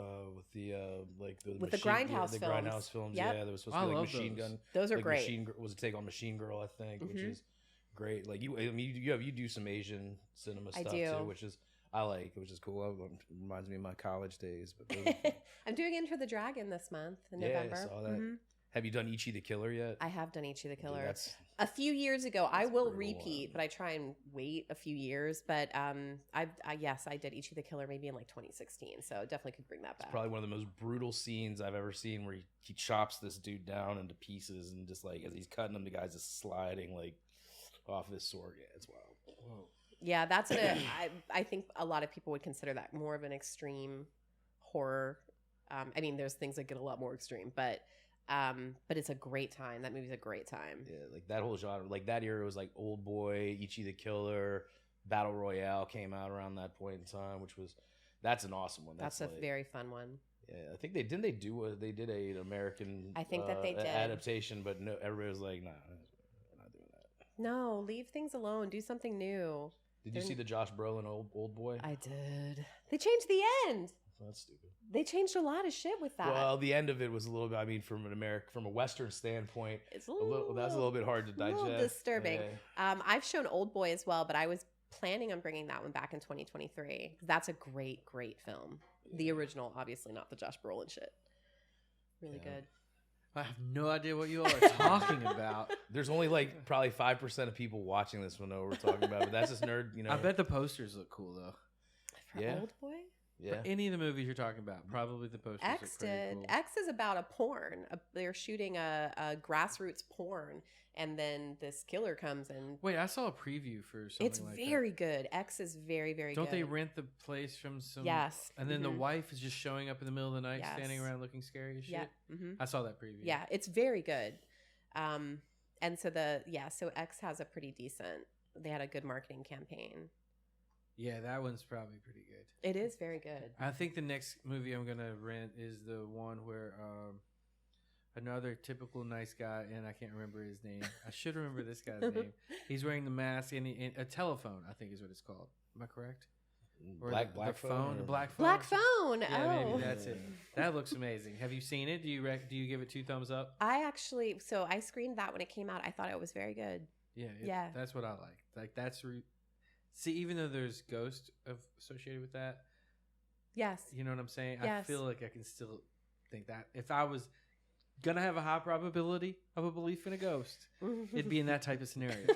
Grindhouse
the
films.
Grindhouse films.
Yep.
Yeah, there was supposed
I
to be like
love
Machine
those.
Gun.
Those are
like
great.
Was a take on Machine Girl, I think, which
Mhm.
is great. Like you do some Asian cinema
I
stuff
do.
too, which is cool. It reminds me of my college days. But those are fun.
I'm doing Enter the Dragon this month in
Yeah, I
November.
saw that.
Mhm.
Have you done Ichi the Killer yet?
I have done Ichi the
Dude,
Killer.
that's
A few years ago, I
that's a
will
brutal
repeat,
one.
but I try and wait a few years. But yes, I did Ichi the Killer maybe in like 2016, so definitely could bring that back.
probably one of the most brutal scenes I've ever seen, where he chops this dude down into pieces, and just like as he's cutting him, the guy's just sliding like off his sword. Yeah, it's wild.
Whoa.
Yeah, that's I think a lot of people would consider that more of an extreme horror. I mean, there's things that get a lot more extreme, but it's a great time. That movie's a great time.
Yeah, like that whole genre, like that era was like Old Boy, Ichi the Killer, Battle Royale came out around that point in time, that's an awesome one.
That's a
like,
very fun one.
Yeah, I think they did an American
I think that they did.
adaptation, but no, everybody was like, nah, we're not doing that.
No, leave things alone. Do something new.
Did you see the Josh Brolin Old Boy?
I did. They changed the end.
That's stupid.
They changed a lot of shit with that.
Well, the end of it was a little bit. I mean, from a Western standpoint,
It's
that's a little bit hard to digest.
A little disturbing.
Yeah.
I've shown Old Boy as well, but I was planning on bringing that one back in 2023. That's a great, great film. The original, obviously, not the Josh Brolin shit. Really
Yeah.
good.
I have no idea what you all are talking about.
There's only like probably 5% of people watching this one know what we're talking about, but that's just nerd. You know.
I bet the posters look cool though.
For
Yeah.
Old Boy?
Yeah.
For any of the movies you're talking about, probably the posters
X
look pretty
did.
cool.
X is about a porn. They're shooting a grassroots porn, and then this killer comes and
Wait, I saw a preview for something
it's
like
very good. X is very, very
that. Don't
good.
they rent the place from some?
Yes.
And then the
Mhm.
wife is just showing up in the middle of the night,
Yes.
standing around looking scary as shit.
Yeah. hmm
I saw that preview.
Yeah, it's very good. And so so X has a pretty decent. They had a good marketing campaign.
Yeah, that one's probably pretty good.
It is very good.
I think the next movie I'm gonna rent is the one where another typical nice guy, and I can't remember his name. I should remember this guy's name. He's wearing the mask and a telephone, I think is what it's called. Am I correct? Or
Black
the phone, the
or-
black phone.
Black Phone.
Yeah,
oh,
maybe that's it. That looks amazing. Have you seen it? Do you give it 2 thumbs up?
I screened that when it came out. I thought it was very good.
Yeah,
Yeah.
That's what I like. Like that's see, even though there's ghost associated with that,
Yes.
you know what I'm saying? I
Yes.
feel like I can still think that if I was gonna have a high probability of a belief in a ghost, it'd be in that type of scenario.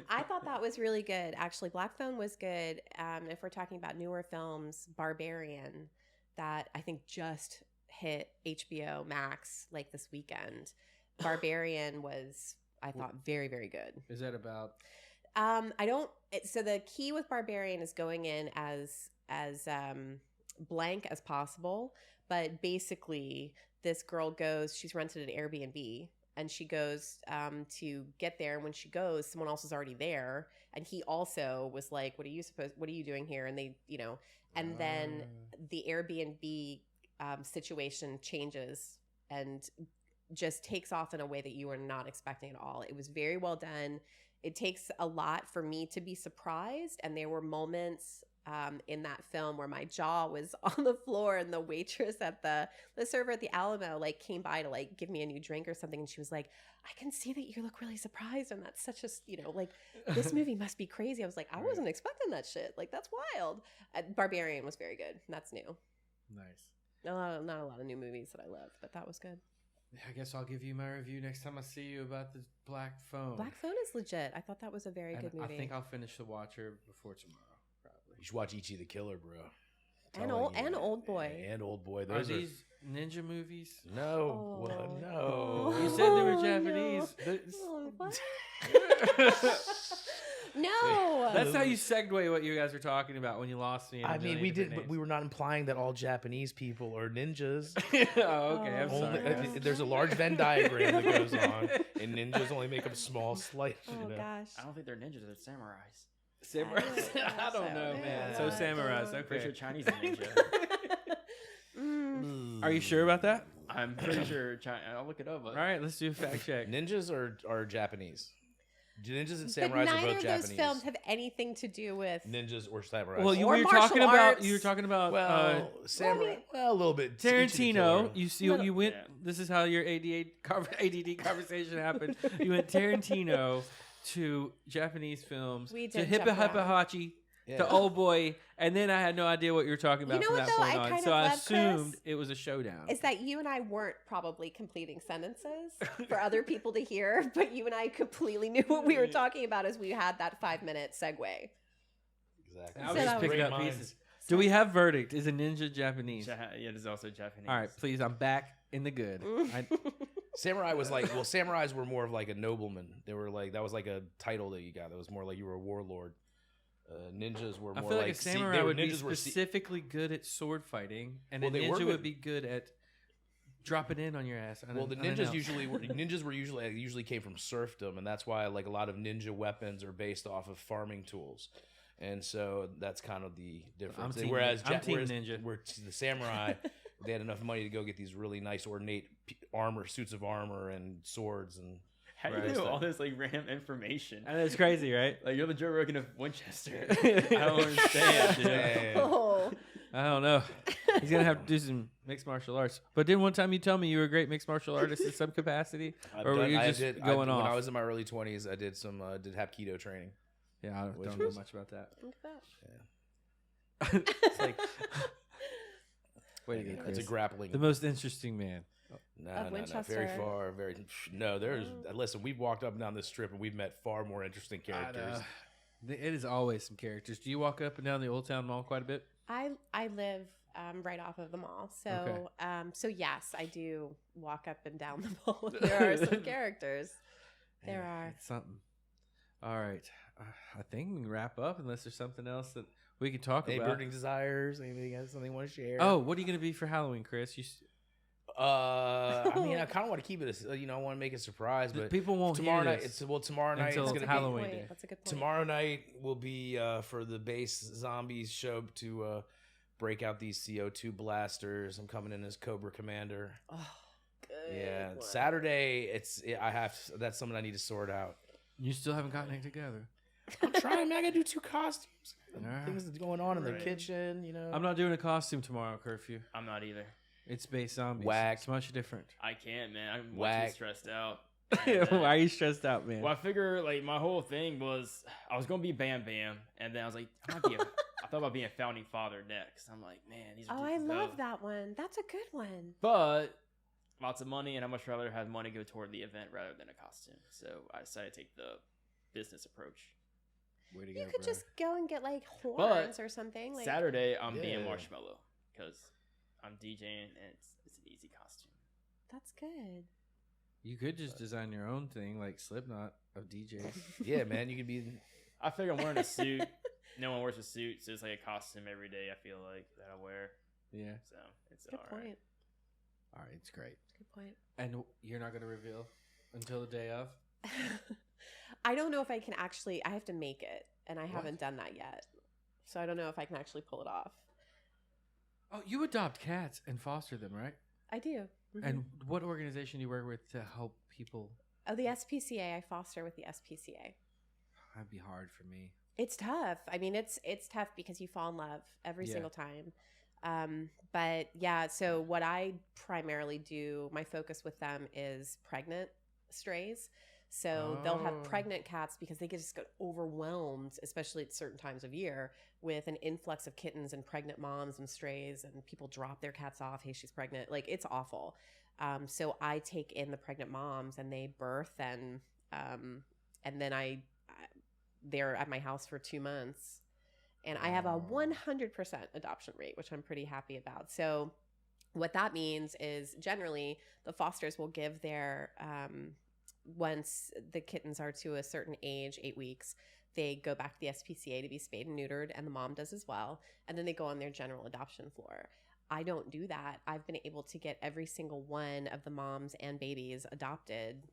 I thought that was really good. Actually, Black Phone was good. If we're talking about newer films, Barbarian, that I think just hit HBO Max like this weekend. Barbarian was, I thought, very, very good.
Is that about?
So the key with Barbarian is going in as blank as possible, but basically this girl she's rented an Airbnb and she goes to get there. And when she goes, someone else is already there, and he also was like, what are you doing here? And they, and then the Airbnb situation changes and just takes off in a way that you were not expecting at all. It was very well done. It takes a lot for me to be surprised, and there were moments in that film where my jaw was on the floor, and the waitress at the server at the Alamo like came by to like give me a new drink or something, and she was like, I can see that you look really surprised, and that's such a like this movie must be crazy. I was like, I wasn't expecting that shit. Like, that's wild. Barbarian was very good. That's new.
Nice.
Not a lot of new movies that I loved, but that was good.
I guess I'll give you my review next time I see you about the Black Phone.
Black Phone is legit. I thought that was a very good movie.
I think I'll finish The Watcher before tomorrow, probably.
You should watch Ichi the Killer, bro.
And Old Boy.
And Old Boy.
Are these ninja movies?
No.
Oh.
No.
You said they were Japanese.
Oh, what? No.
That's how you segue what you guys were talking about when you lost me. In
I
a
mean,
million
we
different
did, but we were not implying that all Japanese people are ninjas.
names. Oh, okay. I'm
Only,
sorry.
there's a large Venn diagram that goes on, and ninjas only make a small slice.
Oh gosh.
I don't think they're ninjas. They're samurais.
Samurai. I don't
So,
know, man.
yeah.
So samurais. Okay.
Pretty sure Chinese are ninja.
Are you sure about that?
I'm pretty sure China. I'll look it up.
All right, let's do a fact check.
Ninjas are Japanese. Ninjas and
But
samurais are
neither
both
of
Japanese.
those films have anything to do with.
Ninjas or samurais.
Well, you
Or
were
martial
talking about
arts.
you were talking about
well, samurai. Well, a little bit. Ichi the
Tarantino.
Killer.
You went.
Yeah.
This is how your ADD conversation happened. You went Tarantino to Japanese films
We
to
did
Hippa
jump
Hippa
around.
Hachi
Yeah.
to Old Boy, and then I had no idea what you were talking about
You know
from
what,
that
though?
point
I
on.
kind
So
of
I
love,
assumed
Chris,
it was a showdown.
Is that you and I weren't probably completing sentences for other people to hear, but you and I completely knew what we were talking about as we had that 5-minute segue.
Exactly.
I
So
was just
that
picking
Great
up
minds.
pieces. Do we have verdict? Is a ninja Japanese?
Yeah, it is also Japanese.
All right, please. I'm back in the good.
Samurai was like, well, samurais were more of like a nobleman. They were like, that was like a title that you got. That was more like you were a warlord. Ninjas were
I
more
feel like
like
a samurai would be
ninjas were
specifically good at sword fighting, and
Well,
a
they were
ninja
good.
would be good at dropping in on your ass.
Well, the ninjas usually came from serfdom, and that's why like a lot of ninja weapons are based off of farming tools, and so that's kind of the difference.
team-
Whereas
I'm team ninja.
where the samurai, they had enough money to go get these really nice ornate suits of armor and swords and.
How do you
Right.
know all this like random information?
And it's crazy, right?
Like you're the Joe Rogan of Winchester. I don't understand, dude.
Yeah.
Oh.
I don't know. He's gonna have to do some mixed martial arts. But didn't one time you tell me you were a great mixed martial artist in some capacity, or were you just going off?
When I was in my early 20s, I did some did Hapkido training.
Yeah, I
Which
don't know
was-
much about that.
Look at that.
It's like, way to go,
It's a
Chris.
grappling.
The most interesting man.
No,
Of
Very
Winchester.
far, very. No, there's. Listen, we've walked up and down this strip and we've met far more interesting characters.
It is always some characters. Do you walk up and down the Old Town Mall quite a bit?
I live right off of the mall, so
Okay.
so yes, I do walk up and down the mall. There are some characters. There
Yeah,
are.
it's something. All right, I think we can wrap up unless there's something else that we can talk
Any
about.
burning desires? Anything else? Something you want to share?
Oh, what are you going to be for Halloween, Chris?
I mean, I kind of want to keep it. I want to make it a surprise, but
People won't
tomorrow
hear
night.
this
Tomorrow night.
until
It's
That's
gonna
a good
Halloween
point.
day.
That's a good point.
Tomorrow night will be for the base zombies show to break out these CO2 blasters. I'm coming in as Cobra Commander.
Oh, good.
Yeah,
one.
Saturday. That's something I need to sort out.
You still haven't gotten it together.
I'm trying, man. I gotta do 2 costumes.
Alright.
Things that's going on in the
Right.
kitchen, you know.
I'm not doing a costume tomorrow, Curfew.
I'm not either.
It's space zombies.
Whack.
It's much different.
I can't, man. I'm
Whack.
way too stressed out.
Why are you stressed out, man?
Well, I figure like my whole thing was I was gonna be Bam Bam, and then I was like, I thought about being a founding father next. I'm like, man, these are
Oh, I
different,
love
though.
that one. That's a good one.
But lots of money, and I much rather have money go toward the event rather than a costume. So I decided to take the business approach.
Way to
You
go,
could
bro.
just go and get like horns or something. Like,
Saturday, I'm being
Yeah.
Marshmallow because I'm DJing and it's an easy costume.
that's good.
You could just design your own thing like Slipknot of DJs.
Yeah, man. You could be.
I figure I'm wearing a suit. No one wears a suit, so it's like a costume every day. I feel like that I wear,
Yeah.
so it's
Good
all
point.
right.
All right, it's great.
Good point.
And you're not going to reveal? until the day of?
I don't know if I can actually. I have to make it, and I haven't done that yet. So I don't know if I can actually pull it off.
Oh, you adopt cats and foster them, right?
I do. Mhm.
And what organization do you work with to help people?
Oh, the SPCA. I foster with the SPCA.
That'd be hard for me.
It's tough. I mean, it's tough because you fall in love every single time. But yeah, so what I primarily do, my focus with them is pregnant strays. So they'll have pregnant cats because they just get overwhelmed, especially at certain times of year, with an influx of kittens and pregnant moms and strays, and people drop their cats off. Hey, she's pregnant. Like, it's awful. So I take in the pregnant moms and they birth, and then they're at my house for 2 months, and I have a 100% adoption rate, which I'm pretty happy about. So what that means is generally the fosters will give their once the kittens are to a certain age, 8 weeks, they go back to the SPCA to be spayed and neutered, and the mom does as well. And then they go on their general adoption floor. I don't do that. I've been able to get every single one of the moms and babies adopted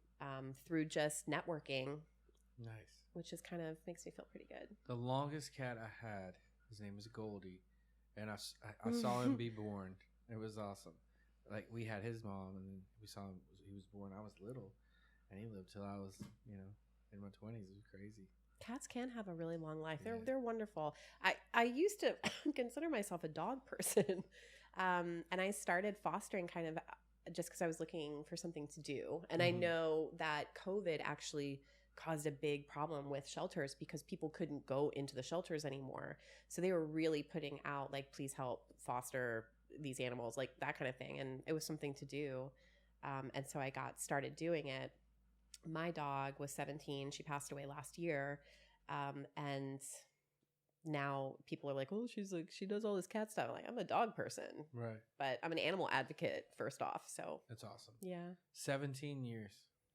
through just networking.
Nice.
Which is kind of makes me feel pretty good.
The longest cat I had, his name was Goldie, and I saw him be born. It was awesome. Like, we had his mom, and we saw him. He was born. I was little, and he lived till I was, in my 20s. It was crazy.
Cats can have a really long life.
Yeah.
They're wonderful. I used to consider myself a dog person, and I started fostering kind of just because I was looking for something to do. And I know that COVID actually caused a big problem with shelters because people couldn't go into the shelters anymore. So they were really putting out, like, please help foster these animals, like that kind of thing. And it was something to do. And so I got started doing it. My dog was 17. She passed away last year. And now people are like, oh, she does all this cat stuff. I'm like, I'm a dog person.
Right.
But I'm an animal advocate first off. So
That's awesome.
yeah.
17 years.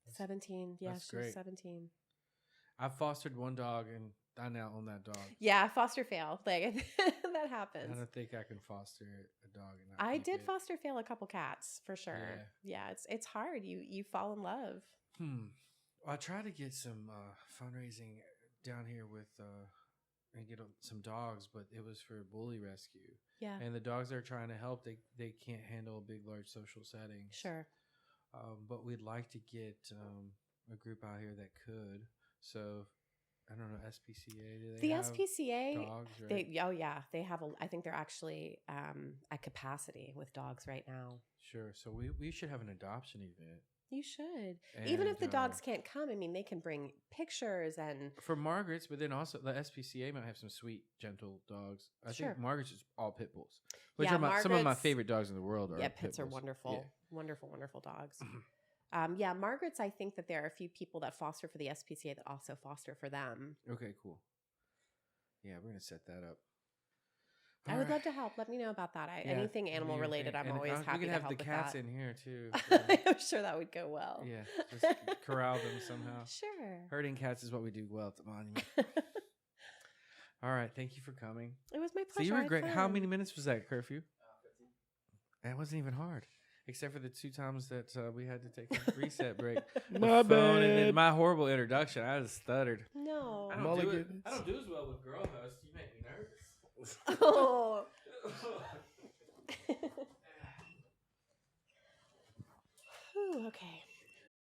17. Yeah,
that's
she was
great.
17.
I fostered one dog, and I now own that dog.
Yeah, foster fail. Like, that happens.
I don't think I can foster a dog. And not
I
keep
did
it.
foster fail a couple cats for sure. Yeah, it's hard. You fall in love.
Well, I try to get some fundraising down here with and get some dogs, but it was for bully rescue.
Yeah.
And the dogs they're trying to help, they can't handle a big, large social setting.
Sure.
But we'd like to get a group out here that could. So, I don't know, SPCA, do they have
SPCA,
dogs, right?
they have I think they're actually at capacity with dogs right now.
Sure. So we should have an adoption event.
You should. Even if the
And,
dogs can't come, I mean, they can bring pictures and
for Margaret's, but then also the SPCA might have some sweet, gentle dogs. I think Margaret's is all pit bulls, which
Yeah,
are some of my
Margaret's-
favorite dogs in the world. Are
yeah,
pit
pits are
bulls.
wonderful.
Yeah.
Wonderful, wonderful dogs. Yeah, Margaret's, I think that there are a few people that foster for the SPCA that also foster for them.
Okay, cool. Yeah, we're gonna set that up.
I would love to help. Let me know about that. Anything animal related, I'm always happy
We
to
could
help
have the
with
cats
that.
in here too.
I'm sure that would go well.
Yeah, just corral them somehow.
Sure.
Herding cats is what we do well at the monument. All right, thank you for coming.
It was my
So
pleasure.
you
I
were
had
great. How
fun.
many minutes was that curfew? 15. That wasn't even hard, except for the 2 times that we had to take a reset break.
My
The phone and then
bad.
my horrible introduction. I just stuttered.
No.
I don't do as well with girl hosts. You make me nervous.
Oh. Whew, okay.